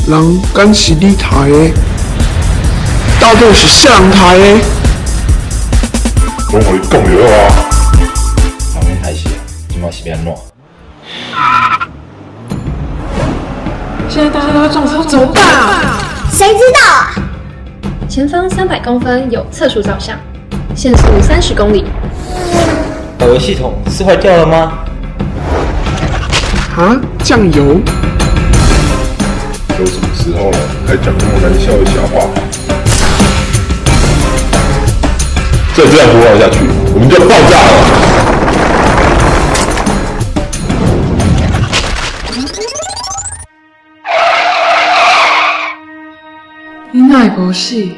人敢是你杀的？到底是啥人杀的？我跟你讲就好啊。人免害死啊，今晚是要安怎？现在大家都在撞车，怎么办啊？谁知道啊？前方300公分有测速照相，限速30公里。导游系统是坏掉了吗？啊，酱油？都什么时候了，还讲那么难笑的笑话？再这样胡闹下去，我们就要爆炸了！你哪部戏？